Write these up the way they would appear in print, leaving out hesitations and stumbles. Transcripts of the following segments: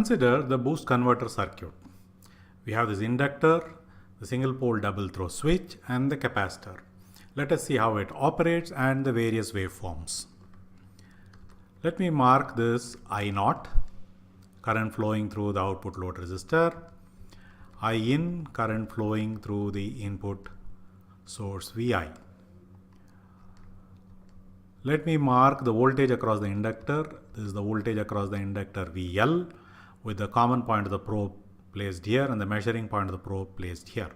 consider the boost converter circuit. We have this inductor, the single pole double throw switch, and the capacitor. Let us see how it operates and the various waveforms. Let me mark this I0, current flowing through the output load resistor, In, current flowing through the input source Vi. Let me mark the voltage across the inductor. This is the voltage across the inductor VL, with the common point of the probe placed here and the measuring point of the probe placed here.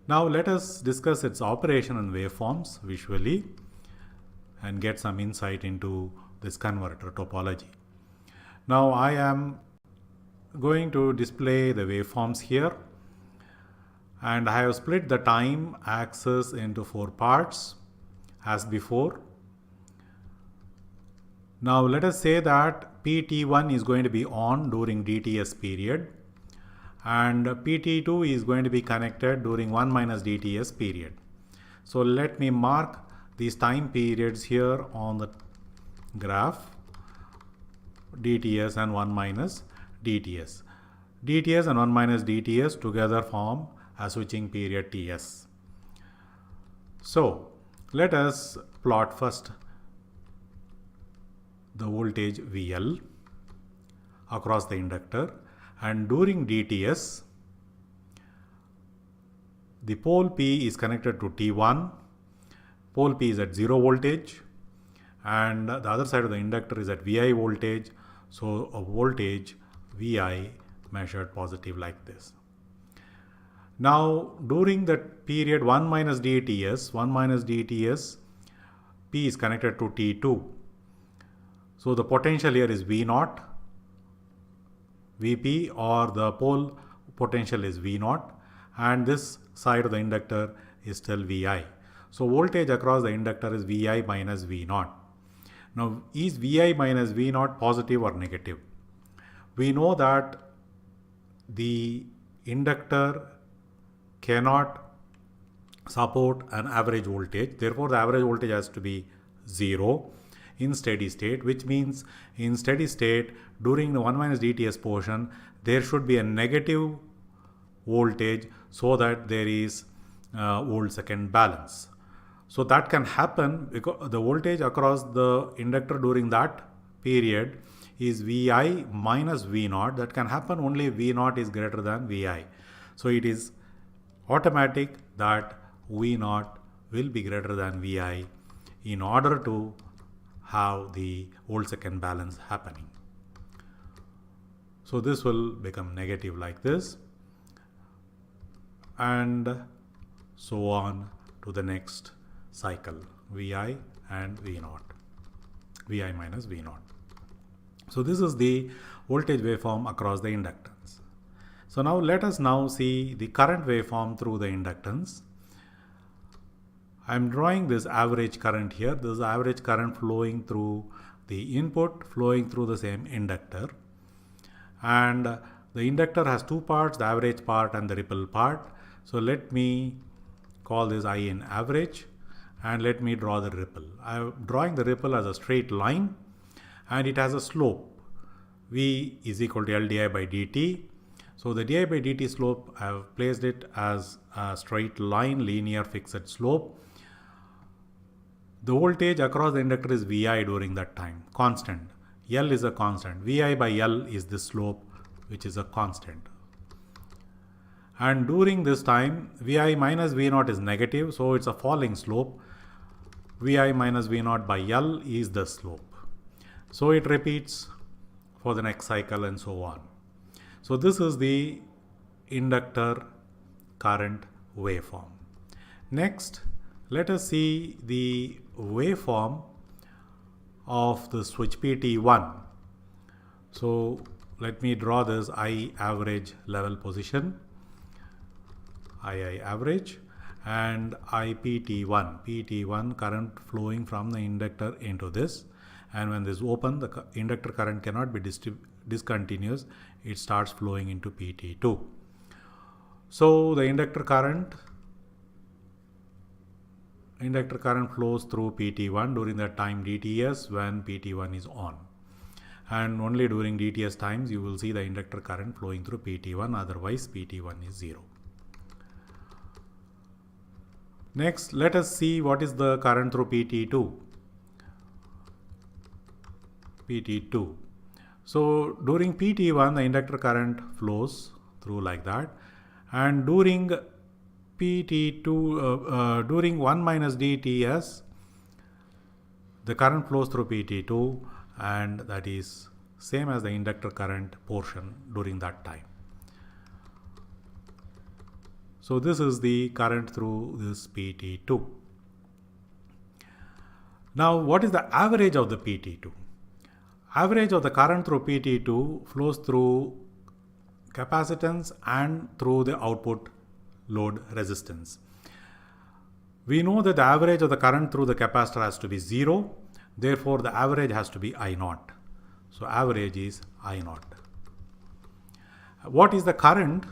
Now let us discuss its operation and waveforms visually and get some insight into this converter topology. Now I am going to display the waveforms here, and I have split the time axis into 4 parts as before. Now let us say that PT1 is going to be on during DTS period and PT2 is going to be connected during 1 minus DTS period. So let me mark these time periods here on the graph, DTS and 1 minus DTS. DTS and 1 minus DTS together form a switching period TS. So let us plot first the voltage VL across the inductor, and during DTS the pole P is connected to T1, pole P is at 0 voltage and the other side of the inductor is at VI voltage, so a voltage VI measured positive like this. Now during the period 1 minus DTS, P is connected to T2. So the potential here is V0, Vp, or the pole potential is V0, and this side of the inductor is still Vi. So voltage across the inductor is Vi minus V0. Now is Vi minus V0 positive or negative? We know that the inductor cannot support an average voltage, therefore the average voltage has to be 0 in steady state, which means in steady state during the 1 minus DTS portion there should be a negative voltage so that there is volt second balance. So that can happen because the voltage across the inductor during that period is Vi minus V0. That can happen only if V0 is greater than Vi. So it is automatic that V0 will be greater than Vi in order to have the volt second balance happening. So this will become negative like this, and so on to the next cycle, Vi and V0, Vi minus V0. So this is the voltage waveform across the inductance. So now let us now see the current waveform through the inductance. I am drawing this average current here. This is average current flowing through the input, flowing through the same inductor. And the inductor has 2 parts, the average part and the ripple part. So let me call this In average and let me draw the ripple. I am drawing the ripple as a straight line and it has a slope. V is equal to L di by dt. So the di by dt slope, I have placed it as a straight line, linear fixed slope. The voltage across the inductor is Vi during that time, constant. L is a constant. Vi by L is the slope, which is a constant. And during this time, Vi minus V0 is negative, so it's a falling slope. Vi minus V0 by L is the slope. So it repeats for the next cycle and so on. So this is the inductor current waveform. Next, let us see the waveform of the switch PT1. So let me draw this I average level position, II average, and IPT1, PT1 current flowing from the inductor into this, and when this is open, the inductor current cannot be discontinuous, it starts flowing into PT2. So the inductor current flows through PT1 during the time DTS when PT1 is on. and only during DTS times you will see the inductor current flowing through PT1, otherwise PT1 is 0. Next, let us see what is the current through PT2. PT2. So during PT1 the inductor current flows through like that, and during PT2 during 1 minus DTS the current flows through PT2, and that is same as the inductor current portion during that time. So this is the current through this PT2. Now what is the average of the PT2? Average of the current through PT2 flows through capacitance and through the output load resistance. We know that the average of the current through the capacitor has to be 0. Therefore, the average has to be I0. So average is I0. What is the current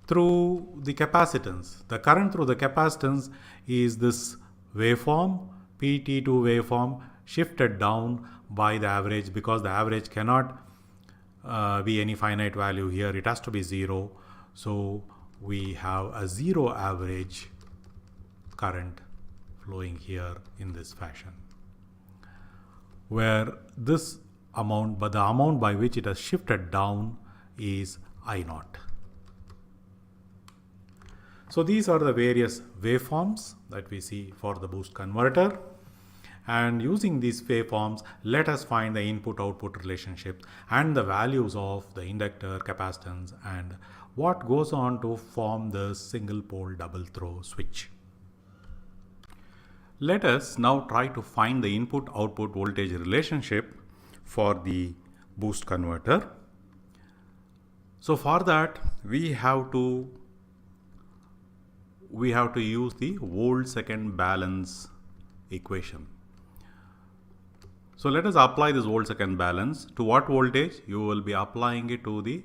through the capacitance? The current through the capacitance is this waveform, PT2 waveform, shifted down by the average, because the average cannot be any finite value here. It has to be 0. So we have a 0 average current flowing here in this fashion, where this amount, but the amount by which it has shifted down is I0. So these are the various waveforms that we see for the boost converter, and using these waveforms let us find the input-output relationships and the values of the inductor, capacitance, and what goes on to form the single pole double throw switch. Let us now try to find the input-output voltage relationship for the boost converter. So for that we have to use the volt-second balance equation. So let us apply this volt-second balance. To what voltage? You will be applying it to the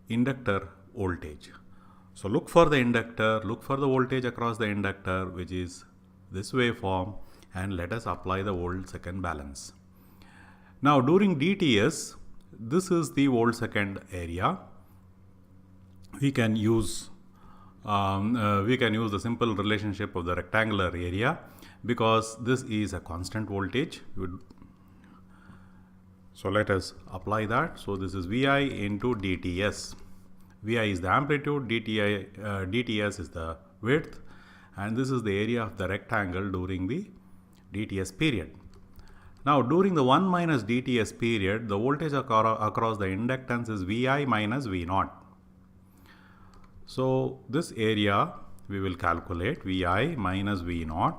inductor voltage. So look for the inductor, look for the voltage across the inductor, which is this waveform, and let us apply the volt-second balance. Now during DTS, this is the volt-second area. We can use the simple relationship of the rectangular area, because this is a constant voltage. So let us apply that. So this is Vi into DTS. Vi is the amplitude, DTS is the width, and this is the area of the rectangle during the DTS period. Now during the 1 minus DTS period, the voltage across the inductance is Vi minus V0. So this area we will calculate Vi minus V0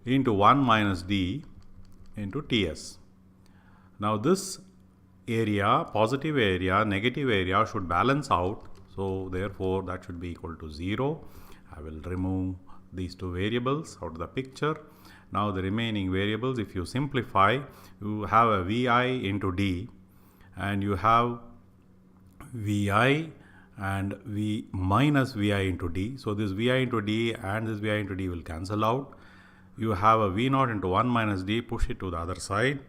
into 1 minus D into Ts. Now this area, positive area, negative area should balance out. So therefore that should be equal to 0. I will remove these two variables out of the picture. Now the remaining variables, if you simplify, you have a Vi into D, and you have Vi and V minus Vi into D. So this Vi into D and this Vi into D will cancel out. You have a V0 into 1 minus D, push it to the other side.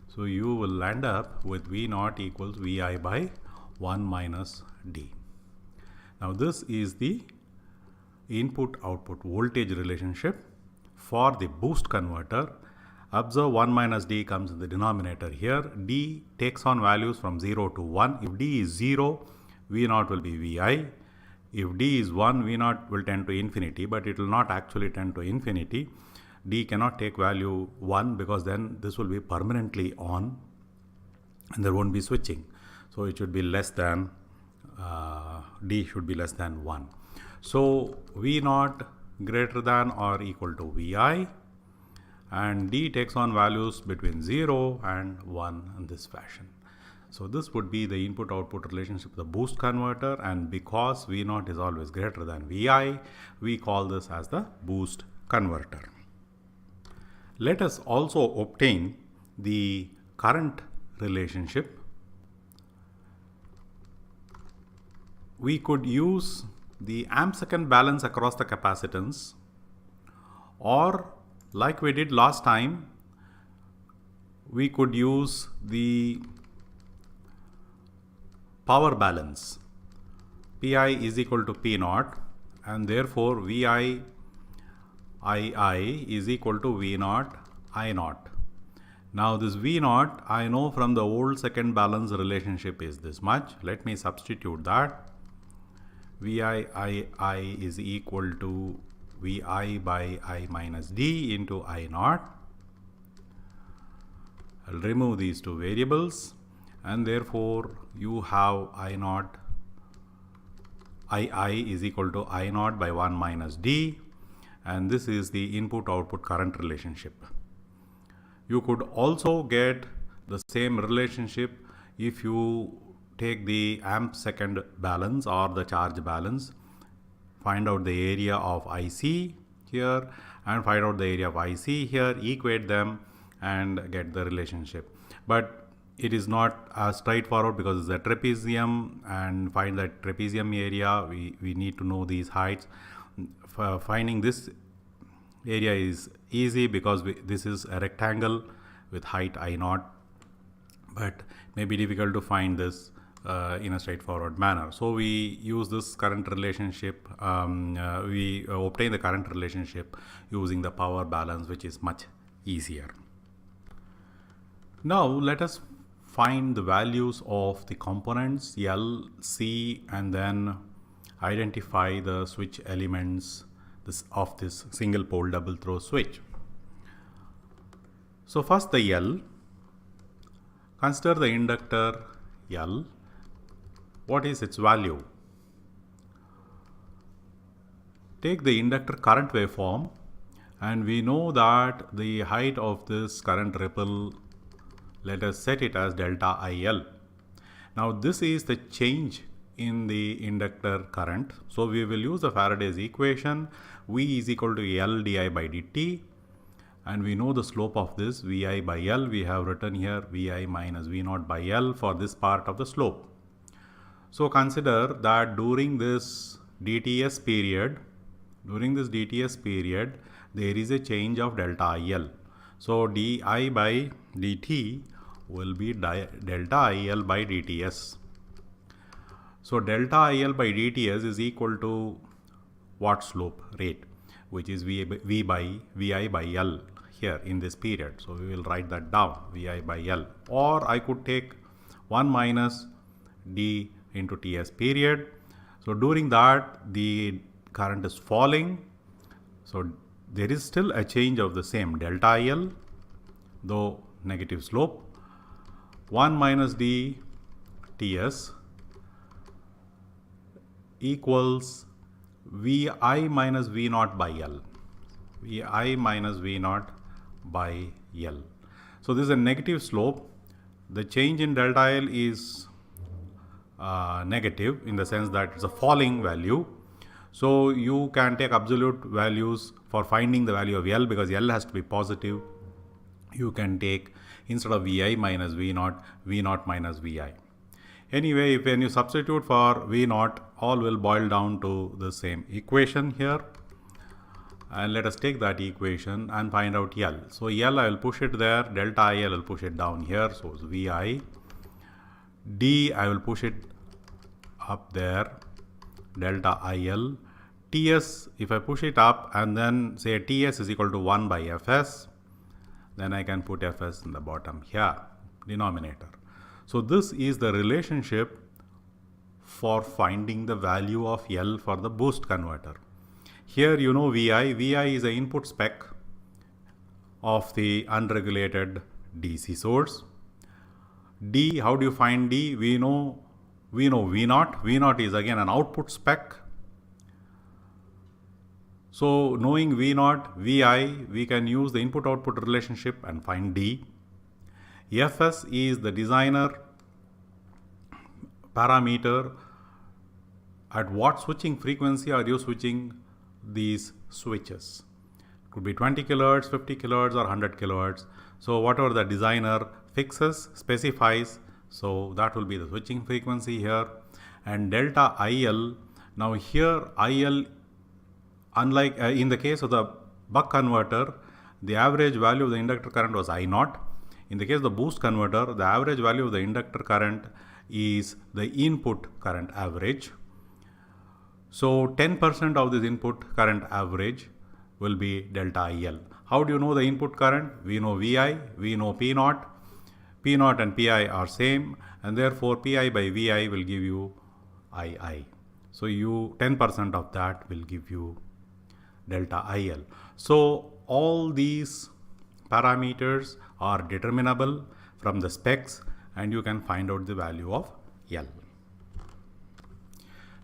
So you will end up with V0 equals Vi by 1 minus D. Now this is the input-output voltage relationship for the boost converter. Observe 1 minus D comes in the denominator here. D takes on values from 0 to 1. If D is 0, V0 will be Vi. If D is 1, V0 will tend to infinity, but it will not actually tend to infinity. D cannot take value 1, because then this will be permanently on and there won't be switching. So it should be less than, D should be less than 1. So V0 greater than or equal to Vi, and D takes on values between 0 and 1 in this fashion. So this would be the input-output relationship of the boost converter, and because V0 is always greater than Vi, we call this as the boost converter. Let us also obtain the current relationship. We could use the amp-second balance across the capacitance, or like we did last time, we could use the power balance. Pi is equal to P naught, and therefore Vi II is equal to V naught I naught. Now this V naught, I know from the old second balance relationship is this much. Let me substitute that. VI is equal to Vi by I minus D into I naught. I'll remove these two variables, and therefore you have I naught II is equal to I naught by 1 minus D, and this is the input output current relationship. You could also get the same relationship if you take the amp second balance or the charge balance, find out the area of IC here and find out the area of IC here, equate them and get the relationship. But it is not as straightforward because it's a trapezium, and find that trapezium area, we need to know these heights. Finding this area is easy because this is a rectangle with height I naught, but may be difficult to find this in a straightforward manner. So we use this current relationship, we obtain the current relationship using the power balance, which is much easier. Now let us find the values of the components L, C, and then identify the switch elements of this single pole double throw switch. So first the L, consider the inductor L. What is its value? Take the inductor current waveform, and we know that the height of this current ripple, let us set it as delta IL. Now this is the change in the inductor current. So we will use the Faraday's equation. V is equal to L di by dt, and we know the slope of this Vi by L. We have written here Vi minus V naught by L for this part of the slope. So consider that during this DTS period, there is a change of delta IL. So di by dt will be delta IL by dTs. So delta IL by dTs is equal to what slope rate, which is Vi by L here in this period. So we will write that down, Vi by L. Or I could take 1 minus d into Ts period. So during that the current is falling. So there is still a change of the same delta IL, though negative slope. 1 minus d Ts equals Vi minus V naught by L. Vi minus V naught by L. So this is a negative slope. The change in delta L is negative in the sense that it's a falling value. So you can take absolute values for finding the value of L, because L has to be positive. You can take, instead of Vi minus V naught minus Vi. Anyway, when you substitute for V naught, all will boil down to the same equation here. And let us take that equation and find out L. So L, I will push it there, delta IL will push it down here, so it's Vi. D, I will push it up there, delta IL. Ts, if I push it up and then say Ts is equal to 1 by Fs, then I can put Fs in the bottom here, denominator. So this is the relationship for finding the value of L for the boost converter. Here you know Vi. Vi is the input spec of the unregulated DC source. D, how do you find D? We know V naught. V naught is again an output spec. So knowing V naught, Vi, we can use the input output relationship and find D. Fs is the designer parameter. At what switching frequency are you switching these switches? It could be 20 kilohertz, 50 kilohertz, or 100 kilohertz. So whatever the designer fixes, specifies, so that will be the switching frequency here. And delta IL, now here IL, unlike in the case of the buck converter, the average value of the inductor current was I naught. In the case of the boost converter, the average value of the inductor current is the input current average. So 10% of this input current average will be delta IL. How do you know the input current? We know VI, we know P naught. P naught and Pi are same, and therefore Pi by Vi will give you II. So 10% of that will give you delta IL. So all these parameters are determinable from the specs, and you can find out the value of L.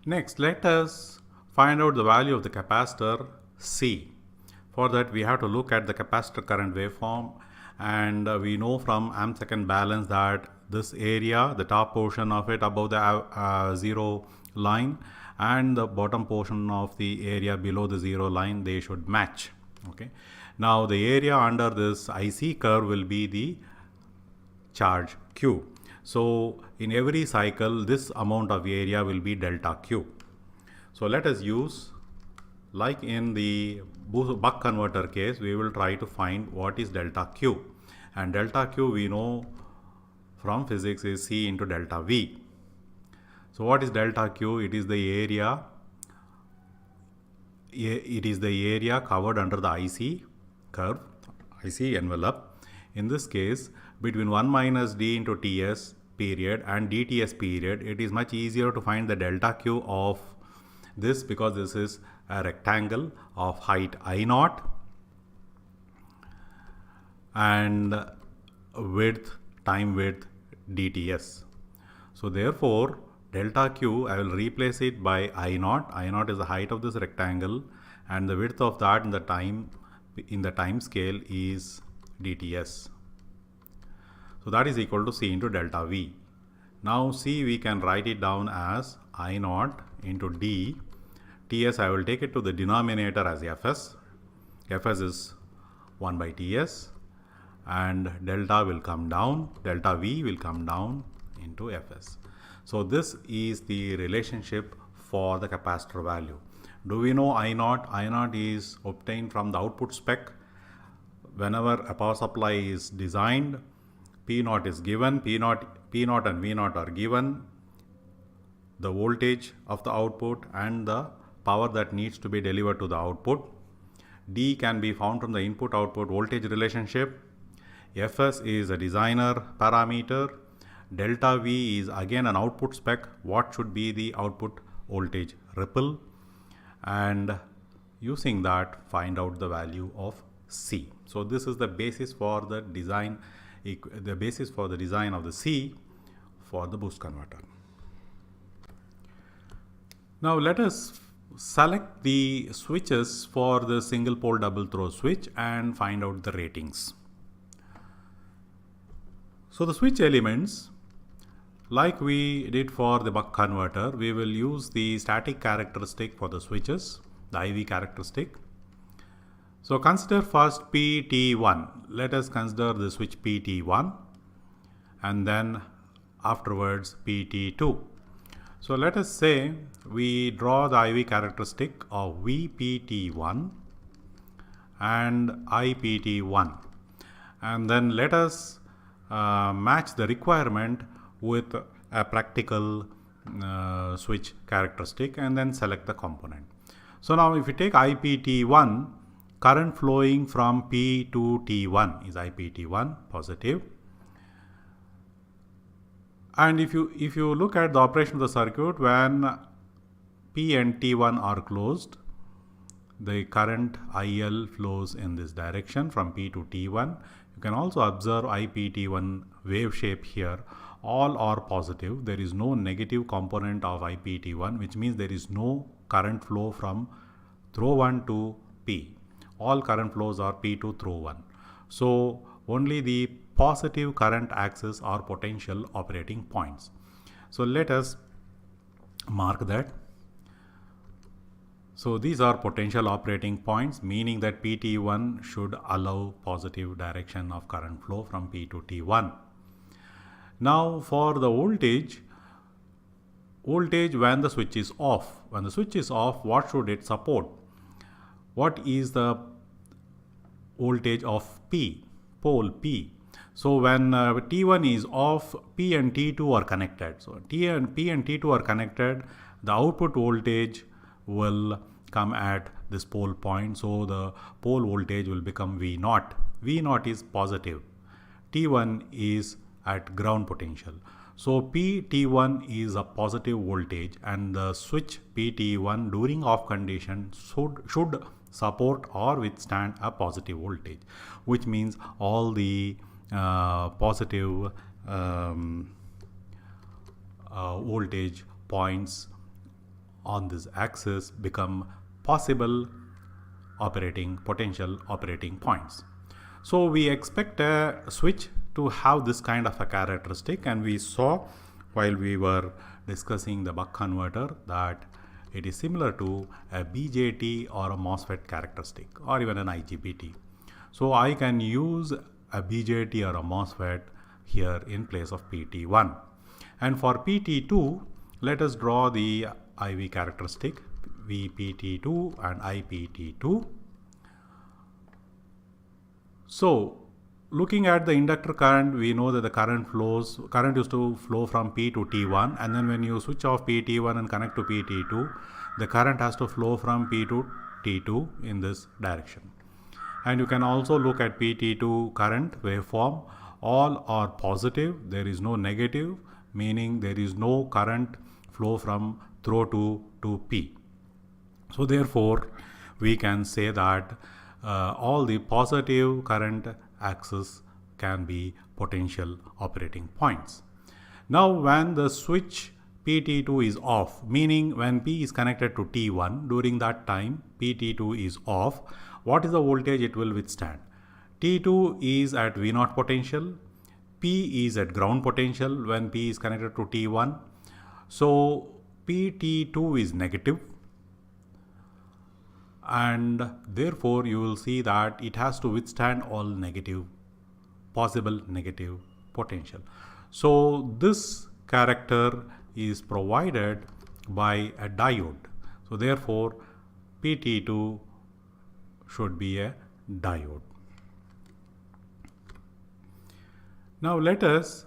Next, let us find out the value of the capacitor C. For that, we have to look at the capacitor current waveform, and we know from amp second balance that this area, the top portion of it above the zero line and the bottom portion of the area below the zero line, they should match. Okay. Now the area under this IC curve will be the charge Q. So in every cycle, this amount of area will be delta Q. So let us use, like in the buck converter case, we will try to find what is delta Q. And delta Q we know from physics is C into delta V. So what is delta Q? It is the area. It is the area covered under the IC curve, IC envelope. In this case, between 1 minus d into Ts period and dTs period, it is much easier to find the delta Q of this, because this is a rectangle of height I naught and width time width dTs. So therefore delta Q, I will replace it by I naught. I naught is the height of this rectangle, and the width of that in the time scale is dTs. So that is equal to C into delta V. Now C we can write it down as I naught into D. Ts I will take it to the denominator as Fs. Fs is 1 by Ts, and delta will come down, delta V will come down into Fs. So this is the relationship for the capacitor value. Do we know I naught? I naught is obtained from the output spec. Whenever a power supply is designed, P naught is given, P naught and V naught are given, the voltage of the output and the power that needs to be delivered to the output. D can be found from the input output voltage relationship. Fs is a designer parameter. Delta V is again an output spec. What should be the output voltage ripple? And using that, find out the value of C. So this is the basis for the design, of the C for the boost converter. Now let us select the switches for the single pole double throw switch and find out the ratings. So the switch elements, like we did for the buck converter, we will use the static characteristic for the switches, the IV characteristic. So consider first PT1. Let us consider the switch PT1 and then afterwards PT2. So let us say we draw the IV characteristic of VPT1 and IPT1, and then let us match the requirement with a practical switch characteristic and then select the component. So now if you take IPT1, current flowing from P to T1 is IPT1 positive. And if you look at the operation of the circuit, when P and T1 are closed, the current IL flows in this direction from P to T1. You can also observe IPT1 wave shape here. All are positive. There is no negative component of IPT1, which means there is no current flow from throw 1 to P. All current flows are P to throw 1. So only the positive current axis are potential operating points. So let us mark that. So these are potential operating points, meaning that PT1 should allow positive direction of current flow from P to T1. Now for the voltage when the switch is off. When the switch is off, what should it support? What is the voltage of P, pole P? So when T1 is off, P and T2 are connected. So P and T2 are connected, the output voltage will come at this pole point. So the pole voltage will become V0. V0 is positive. T1 is at ground potential. So PT1 is a positive voltage, and the switch PT1 during off condition should support or withstand a positive voltage, which means all the positive voltage points on this axis become possible potential operating points. So we expect a switch to have this kind of a characteristic, and we saw while we were discussing the buck converter that it is similar to a BJT or a MOSFET characteristic, or even an IGBT. So I can use a BJT or a MOSFET here in place of PT1. And for PT2, let us draw the IV characteristic, VPT2 and IPT2. So looking at the inductor current, we know that the current used to flow from P to T1, and then when you switch off PT1 and connect to PT2, the current has to flow from P to T2 in this direction. And you can also look at PT2 current waveform. All are positive, there is no negative, meaning there is no current flow from through to P. So therefore we can say that all the positive current axis can be potential operating points. Now when the switch PT2 is off, meaning when P is connected to T1, during that time PT2 is off, what is the voltage it will withstand? T2 is at V0 potential, P is at ground potential when P is connected to T1. So PT2 is negative, and therefore you will see that it has to withstand all possible negative potential. So this character is provided by a diode. So therefore PT2 should be a diode. Now let us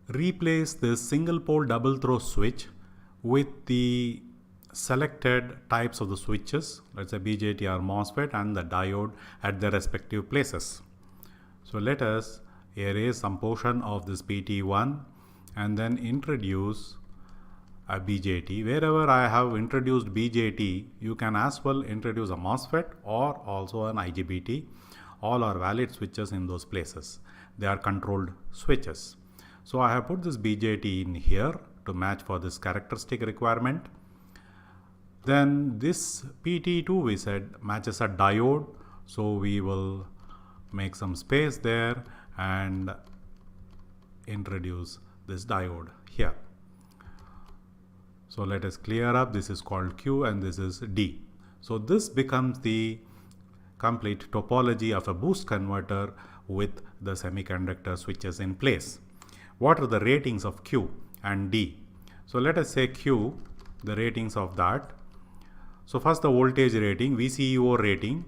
replace this single pole double throw switch with the selected types of the switches, let's say BJT or MOSFET, and the diode at their respective places. So let us erase some portion of this PT1 and then introduce a BJT. Wherever I have introduced BJT, you can as well introduce a MOSFET or also an IGBT. All are valid switches in those places. They are controlled switches. So I have put this BJT in here to match for this characteristic requirement. Then this PT2 we said matches a diode, so we will make some space there and introduce this diode here. So let us clear up, this is called Q and this is D. So this becomes the complete topology of a boost converter with the semiconductor switches in place. What are the ratings of Q and D? So let us say Q, the ratings of that. So first the voltage rating, VCEO rating.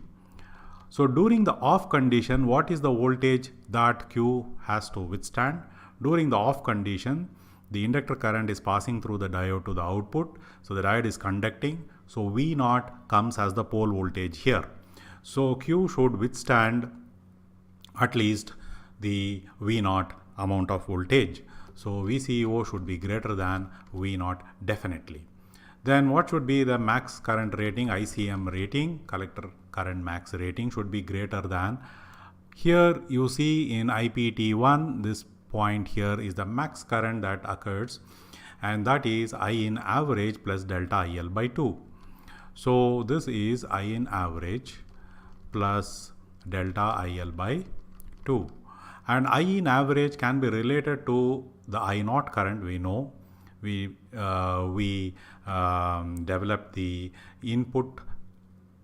So during the off condition, what is the voltage that Q has to withstand? During the off condition, the inductor current is passing through the diode to the output. So the diode is conducting. So V0 comes as the pole voltage here. So Q should withstand at least the V0 amount of voltage. So VCEO should be greater than V0 definitely. Then what should be the max current rating? ICM rating, collector current max rating should be greater than. Here you see in IPT1, this point here is the max current that occurs, and that is I in average plus delta IL by 2. So this is I in average plus delta IL by 2. And I in average can be related to the I0 current. We know we developed the input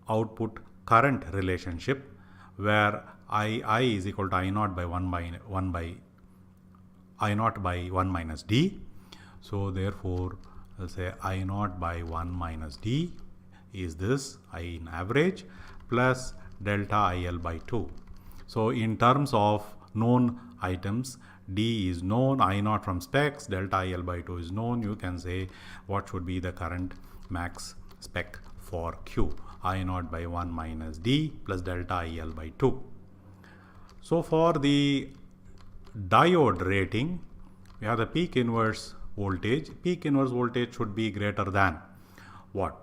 output current relationship where I is equal to I0 by 1 minus D. So therefore I'll say I0 by 1 minus D is this I in average plus delta IL by 2. So in terms of known items. D is known, I naught from specs, delta IL by 2 is known. You can say what should be the current max spec for Q. I naught by 1 minus D plus delta IL by 2. So for the diode rating, we have the peak inverse voltage. Peak inverse voltage should be greater than what?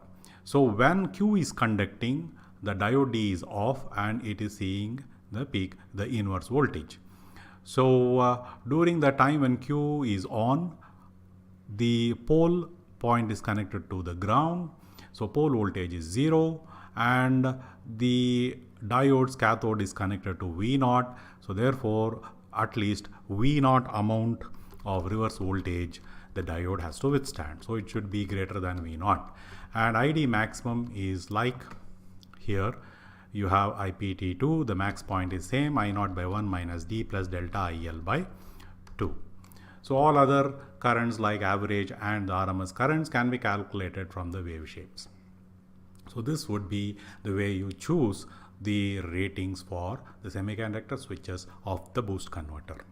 So when Q is conducting, the diode D is off and it is seeing the peak, the inverse voltage. So during the time when Q is on, the pole point is connected to the ground. So pole voltage is 0 and the diode's cathode is connected to V0. So therefore, at least V0 amount of reverse voltage the diode has to withstand. So it should be greater than V0. And ID maximum is like here. You have IPT2, the max point is same, I naught by 1 minus D plus delta IL by 2. So all other currents like average and the RMS currents can be calculated from the wave shapes. So this would be the way you choose the ratings for the semiconductor switches of the boost converter.